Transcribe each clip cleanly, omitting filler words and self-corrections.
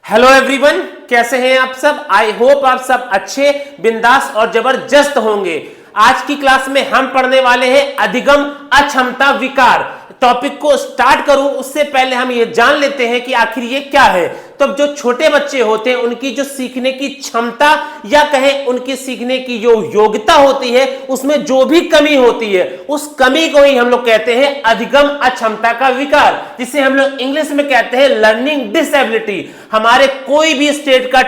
Hello everyone, कैसे हैं आप सब। आई होप आप सब अच्छे, बिंदास और जबरदस्त होंगे। आज की क्लास में हम पढ़ने वाले हैं अधिगम अक्षमता विकार। टॉपिक को स्टार्ट करूं उससे पहले हम ये जान लेते हैं कि आखिर ये क्या है। तो जो छोटे बच्चे होते हैं उनकी जो सीखने की क्षमता या कहें उनकी सीखने की जो योग्यता होती है उसमें जो भी कमी होती है उस कमी को ही हम लोग कहते हैं अधिगम अक्षमता का विकार, जिसे हम लोग इंग्लिश में कहते हैं लर्निंग डिसेबिलिटी। हमारे कोई भी स्टेट का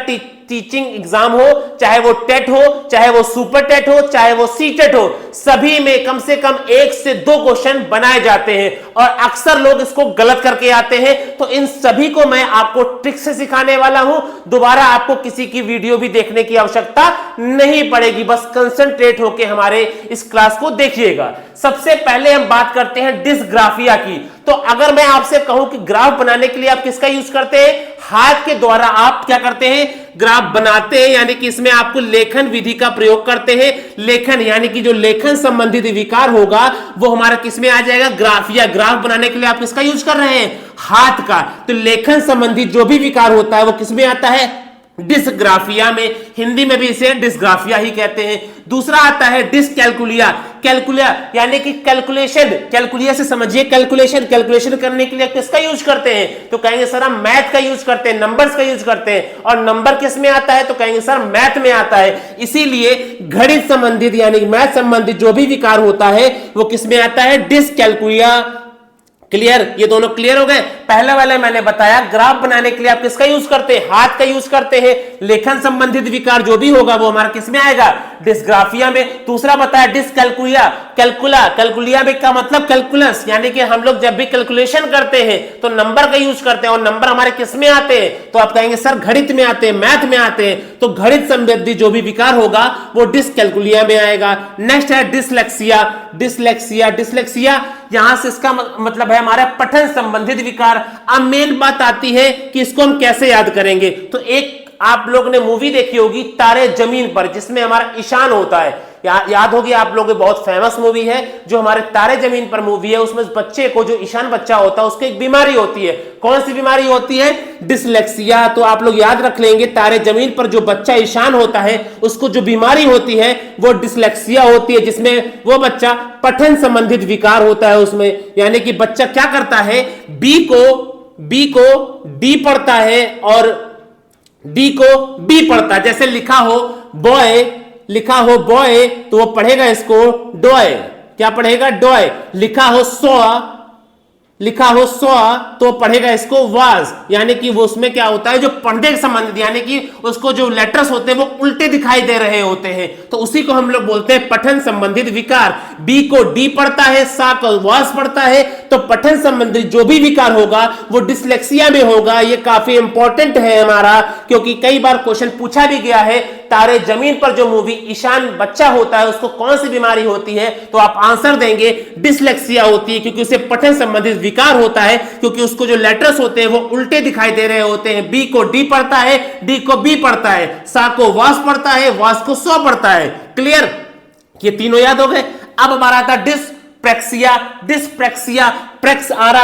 टीचिंग एग्जाम हो, चाहे वो टेट हो, चाहे वो सुपर टेट हो, चाहे वो सी टेट हो, सभी में कम से कम 1 से 2 क्वेश्चन बनाए जाते हैं और अक्सर लोग इसको गलत करके आते हैं। तो इन सभी को मैं आपको ट्रिक से सिखाने वाला हूं। दोबारा आपको किसी की वीडियो भी देखने की आवश्यकता नहीं पड़ेगी, बस कंसंट्रेट होकर हमारे इस क्लास को देखिएगा। सबसे पहले हम बात करते हैं डिस्ग्राफिया की। तो अगर मैं आपसे कहूं कि ग्राफ बनाने के लिए आप किसका यूज करते हैं, हाथ के द्वारा आप क्या करते हैं, ग्राफ बनाते हैं, यानी कि इसमें आपको लेखन विधि का प्रयोग करते हैं। लेखन यानी कि जो लेखन संबंधित विकार होगा वो हमारा किसमें आ जाएगा, ग्राफिया। ग्राफ बनाने के लिए आप किसका यूज कर रहे हैं, हाथ का। तो लेखन संबंधित जो भी विकार होता है वो किसमें आता है, डिस्ग्राफिया में। हिंदी में भी इसे डिस्ग्राफिया ही कहते हैं। दूसरा आता है डिसकैलकुलिया। कैलकुलिया यानी कि कैलकुलेशन, कैलकुलिया से समझिए कैलकुलेशन। कैलकुलेशन करने के लिए किसका यूज करते हैं, तो कहेंगे सर हम मैथ का यूज करते हैं, नंबर्स का यूज करते हैं। और नंबर किस में आता है, तो कहेंगे सर मैथ में आता है। इसीलिए गणित संबंधित यानी मैथ संबंधित जो भी विकार होता है वो किस में आता है, डिसकैलकुलिया। क्लियर, ये दोनों क्लियर हो गए। पहले वाले मैंने बताया ग्राफ बनाने के लिए आप किसका यूज करते हैं, हाथ का यूज करते हैं। लेखन संबंधित विकार जो भी होगा वो हमारा किसमें आएगा, डिस्ग्राफिया में। दूसरा बताया डिसकैलकुलिया। कैलकुला, कैलकुलिया में का मतलब कैलकुलस, यानी कि हम लोग जब भी कैलकुलेशन करते हैं तो नंबर का यूज करते हैं और नंबर हमारे किसमें आते हैं, तो आप कहेंगे सर गणित में आते हैं, मैथ में आते हैं। तो गणित संबंधी जो भी विकार होगा वो डिसकैलकुलिया में आएगा। नेक्स्ट है डिसलेक्सिया। डिसलेक्सिया, डिसलेक्सिया यहां से इसका मतलब है हमारा पठन संबंधित विकार। अब मेन बात आती है कि इसको हम कैसे याद करेंगे। तो एक आप लोग ने मूवी देखी होगी तारे जमीन पर, जिसमें हमारा ईशान होता है, याद होगी आप लोगों को, बहुत फेमस मूवी है जो हमारे तारे जमीन पर मूवी है। उसमें बच्चे को, जो ईशान बच्चा होता है, उसको एक बीमारी होती है। कौन सी बीमारी होती है, डिसलेक्सिया। तो आप लोग याद रख लेंगे तारे जमीन पर जो बच्चा ईशान होता है उसको जो बीमारी होती है वो डिसलेक्सिया होती है, जिसमें वो बच्चा पठन संबंधित विकार होता है उसमें। यानी कि बच्चा क्या करता है, बी को डी पढ़ता है और डी को बी पढ़ता है। जैसे लिखा हो बॉय तो वो पढ़ेगा इसको डॉय। क्या पढ़ेगा, डॉय। लिखा हो सॉ तो पढ़ेगा इसको वाज। यानी कि वो उसमें क्या होता है, जो पढ़ने के संबंधित यानी कि उसको जो लेटर्स होते हैं वो उल्टे दिखाई दे रहे होते हैं, तो उसी को हम लोग बोलते हैं पठन संबंधित विकार। बी को डी पढ़ता है, सा को वाज पढ़ता है, तो पठन संबंधित जो भी विकार होगा वो डिसलेक्सिया में होगा। ये काफी इंपॉर्टेंट है हमारा, क्योंकि कई बार क्वेश्चन पूछा भी गया है, तारे जमीन पर जो मूवी ईशान बच्चा होता है उसको कौन सी बीमारी होती है, तो आप आंसर देंगे डिसलेक्सिया होती है, क्योंकि उसे पठन संबंधित विकार होता है, क्योंकि उसको जो लेटर्स होते हैं वो उल्टे दिखाई दे रहे होते हैं। बी को डी पढ़ता है, डी को बी पढ़ता है, सा को वास पढ़ता है, वास को सौ पढ़ता है। क्लियर, ये तीनों याद हो गए। अब हमारा आता डिस्प्रेक्सिया। डिस्प्रेक्सिया, प्रेक्स आ रहा,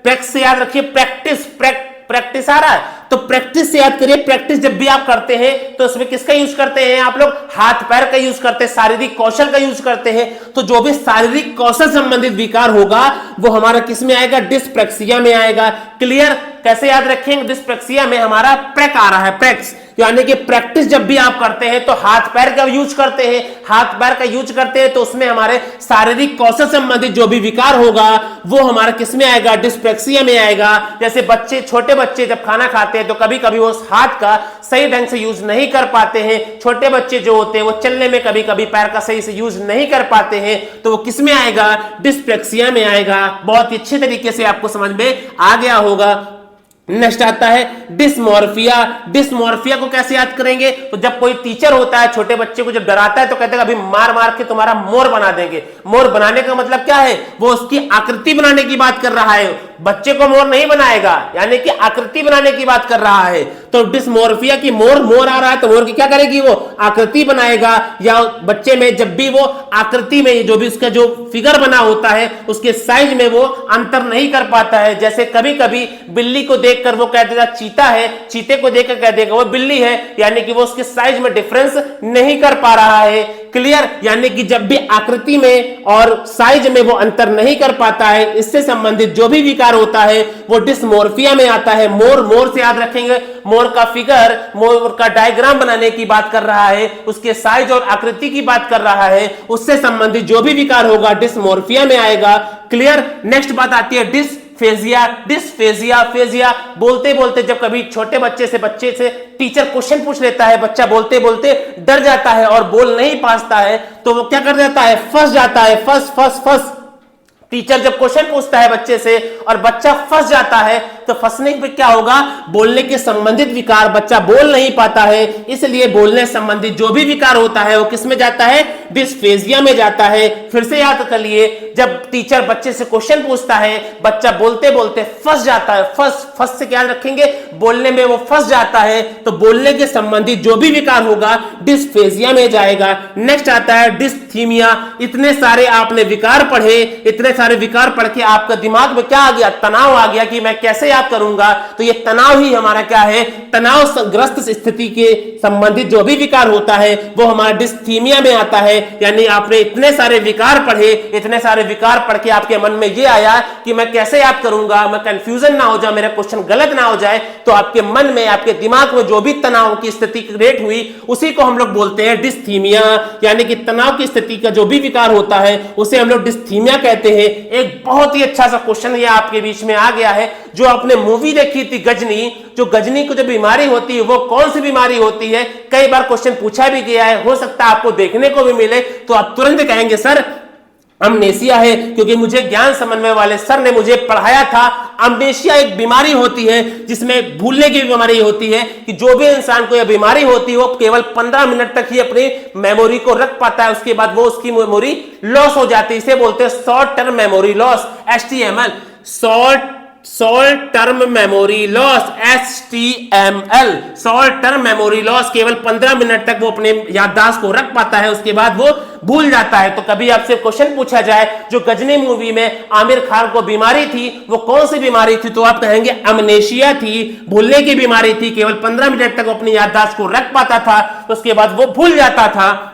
प्रेक्स से याद रखिए, प्रैक्टिस आ रहा है तो प्रैक्टिस से याद करिए। प्रैक्टिस जब भी आप करते हैं तो इसमें किसका यूज करते हैं आप लोग, हाथ पैर का यूज करते हैं, शारीरिक कौशल का यूज करते हैं। तो जो भी शारीरिक कौशल संबंधित विकार होगा वो हमारा किसमें आएगा, डिस्प्रेक्सिया में आएगा। क्लियर, कैसे याद रखेंगे, डिस्प्रेक्सिया में हमारा प्रेक आ रहा है, प्रेक्स। यानी कि प्रैक्टिस जब भी आप करते हैं तो हाथ पैर का यूज करते हैं, हाथ पैर का यूज करते हैं तो उसमें हमारे शारीरिक कौशल संबंधित जो भी विकार होगा वो हमारा किसमें आएगा, डिस्प्रेक्सिया में आएगा। जैसे बच्चे, छोटे बच्चे जब खाना खाते हैं तो कभी कभी वो हाथ का सही ढंग से यूज नहीं कर पाते हैं। छोटे बच्चे जो होते हैं वो चलने में कभी कभी पैर का सही से यूज नहीं कर पाते हैं, तो वो किसमें आएगा, डिस्प्रेक्सिया में आएगा। बहुत ही अच्छे तरीके से आपको समझ में आ गया होगा। नेक्स्ट आता है डिस्मॉर्फिया। डिस्मॉर्फिया को कैसे याद करेंगे, तो जब कोई टीचर होता है छोटे बच्चे को जब डराता है तो कहते हैं अभी मार मार के तुम्हारा मोर बना देंगे। मोर बनाने का मतलब क्या है, वो उसकी आकृति बनाने की बात कर रहा है, बच्चे को मोर नहीं बनाएगा, यानी कि आकृति बनाने की बात कर रहा है। तो डिस्मोर्फिया की मोर आ रहा है तो मोर की क्या करेगी, वो आकृति बनाएगा, या बच्चे में जब भी वो आकृति में जो भी उसका जो फिगर बना होता है उसके साइज में वो अंतर नहीं कर पाता है। जैसे कभी कभी बिल्ली को देखकर वो कह देगा चीता है, चीते को देखकर कह देगा वो बिल्ली है, यानी कि वो उसके साइज में डिफरेंस नहीं कर पा रहा है। क्लियर, यानी कि जब भी आकृति में और साइज में वो अंतर नहीं कर पाता है, इससे संबंधित जो भी विकार होता है वो डिस्मोर्फिया में आता है। मोर से याद रखेंगे, मोर का फिगर, मोर का डायग्राम बनाने की बात कर रहा है, उसके साइज और आकृति की बात कर रहा है, उससे संबंधित जो भी विकार होगा डिस्मोर्फिया में आएगा। क्लियर। नेक्स्ट बात आती है डिस्फेजिया। फेजिया बोलते बोलते जब कभी छोटे बच्चे से टीचर क्वेश्चन पूछ लेता है, बच्चा बोलते बोलते डर जाता है और बोल नहीं पाता है, तो वो क्या कर देता है, फंस जाता है। फंस टीचर जब क्वेश्चन पूछता है बच्चे से और बच्चा फंस जाता है, तो फंसने पे क्या होगा, बोलने के संबंधित विकार, बच्चा बोल नहीं पाता है, इसलिए बोलने संबंधित जो भी विकार होता है वो किस में जाता है, डिस्फेजिया में जाता है। फिर से याद कर लिए, जब टीचर बच्चे से क्वेश्चन पूछता है, बच्चा बोलते बोलते फंस जाता है, फंस से क्या रखेंगे, बोलने में वो फंस जाता है, तो बोलने के संबंधित जो भी विकार होगा डिस्फेजिया में जाएगा। नेक्स्ट आता है डिस्थीमिया। इतने सारे आपने विकार पढ़े, इतने सारे विकार पढ़ के आपका दिमाग में क्या आ गया, तनाव आ गया कि मैं कैसे याद करूंगा। तो ये तनाव ही हमारा क्या है, तनावग्रस्त स्थिति के संबंधित जो भी विकार होता है वो हमारा डिस्थीमिया में आता है। यानी आपने इतने सारे विकार पढ़े, इतने सारे विकार पढ़ के आपके मन में ये आया कि मैं कैसे याद करूंगा, मैं कंफ्यूजन ना हो जाए, मेरा क्वेश्चन गलत ना हो जाए, तो आपके मन में, आपके दिमाग में जो भी तनाव की स्थिति क्रिएट हुई उसी को हम लोग बोलते हैं डिस्थीमिया। यानी कि तनाव की स्थिति का जो भी विकार होता है उसे हम लोग डिस्थीमिया कहते हैं। एक बहुत ही अच्छा सा क्वेश्चन ये आपके बीच में आ गया है, जो आपने मूवी देखी थी गजनी, जो गजनी को जो बीमारी होती है वो कौन सी बीमारी होती है, कई बार क्वेश्चन पूछा भी गया है, हो सकता है आपको देखने को भी मिले, तो आप तुरंत कहेंगे सर अमनेशिया है, क्योंकि मुझे ज्ञान समन्वय वाले सर ने मुझे पढ़ाया था। अमनेशिया एक बीमारी होती है जिसमें भूलने की बीमारी होती है, कि जो भी इंसान को यह बीमारी होती है वो केवल 15 मिनट तक ही अपनी मेमोरी को रख पाता है, उसके बाद वो उसकी मेमोरी लॉस हो जाती है। इसे बोलते हैं short term memory loss, HTML, short term memory loss, HTML, short term memory loss. केवल 15 मिनट तक वो अपने याददाश्त को रख पाता है, उसके बाद वो भूल जाता है। तो कभी आपसे क्वेश्चन पूछा जाए जो गजनी मूवी में आमिर खान को बीमारी थी वो कौन सी बीमारी थी, तो आप कहेंगे अमनेशिया थी, भूलने की बीमारी थी। केवल 15 मिनट तक वो अपनी याददाश्त को रख पाता था, उसके बाद वो भूल जाता था।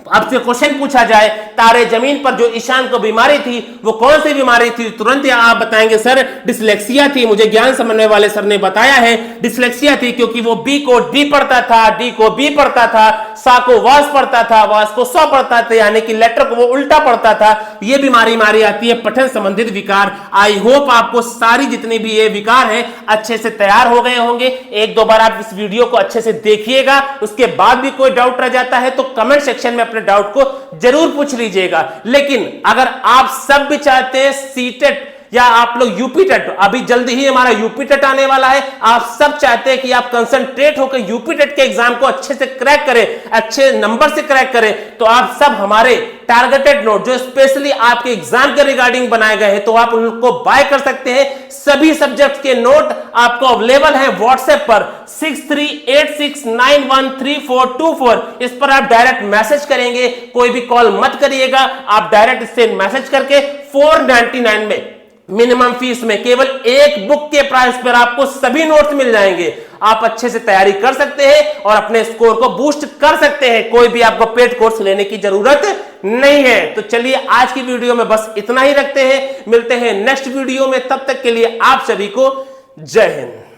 आपसे क्वेश्चन पूछा जाए तारे जमीन पर जो ईशान को बीमारी थी वो कौन सी बीमारी थी, तुरंत आप बताएंगे सर डिसलेक्सिया थी, मुझे ज्ञान समन्वय वाले सर ने बताया है डिसलेक्सिया थी, क्योंकि वो बी को डी पढ़ता था, डी को बी पढ़ता था, सा को वास पढ़ता था, वास को स पढ़ता था, यानी कि लेटर को वो उल्टा पढ़ता था। ये बीमारी मारी आती है पठन संबंधित विकार। आई होप आपको सारी जितनी भी ये विकार है अच्छे से तैयार हो गए होंगे। एक दो बार आप इस वीडियो को अच्छे से देखिएगा, उसके बाद भी कोई डाउट रह जाता है तो कमेंट सेक्शन में अपने डाउट को जरूर पूछ लीजिएगा। लेकिन अगर आप सब भी चाहते हैं सीटेट या आप लोग यूपी टेट, अभी जल्दी ही हमारा यूपी टेट आने वाला है, आप सब चाहते हैं कि आप कंसंट्रेट होकर यूपी टेट के एग्जाम को अच्छे से क्रैक करें, अच्छे नंबर से क्रैक करें, तो आप सब हमारे टारगेटेड नोट जो स्पेशली आपके एग्जाम के रिगार्डिंग बनाए गए हैं तो आप उनको बाय कर सकते हैं। सभी सब्जेक्ट के नोट आपको अवेलेबल है व्हाट्सएप पर 6386913424। इस पर आप डायरेक्ट मैसेज करेंगे, कोई भी कॉल मत करिएगा, आप डायरेक्ट इससे मैसेज करके 499 में मिनिमम फीस में केवल एक बुक के प्राइस पर आपको सभी नोट्स मिल जाएंगे। आप अच्छे से तैयारी कर सकते हैं और अपने स्कोर को बूस्ट कर सकते हैं, कोई भी आपको पेड कोर्स लेने की जरूरत नहीं है। तो चलिए आज की वीडियो में बस इतना ही रखते हैं, मिलते हैं नेक्स्ट वीडियो में, तब तक के लिए आप सभी को जय हिंद।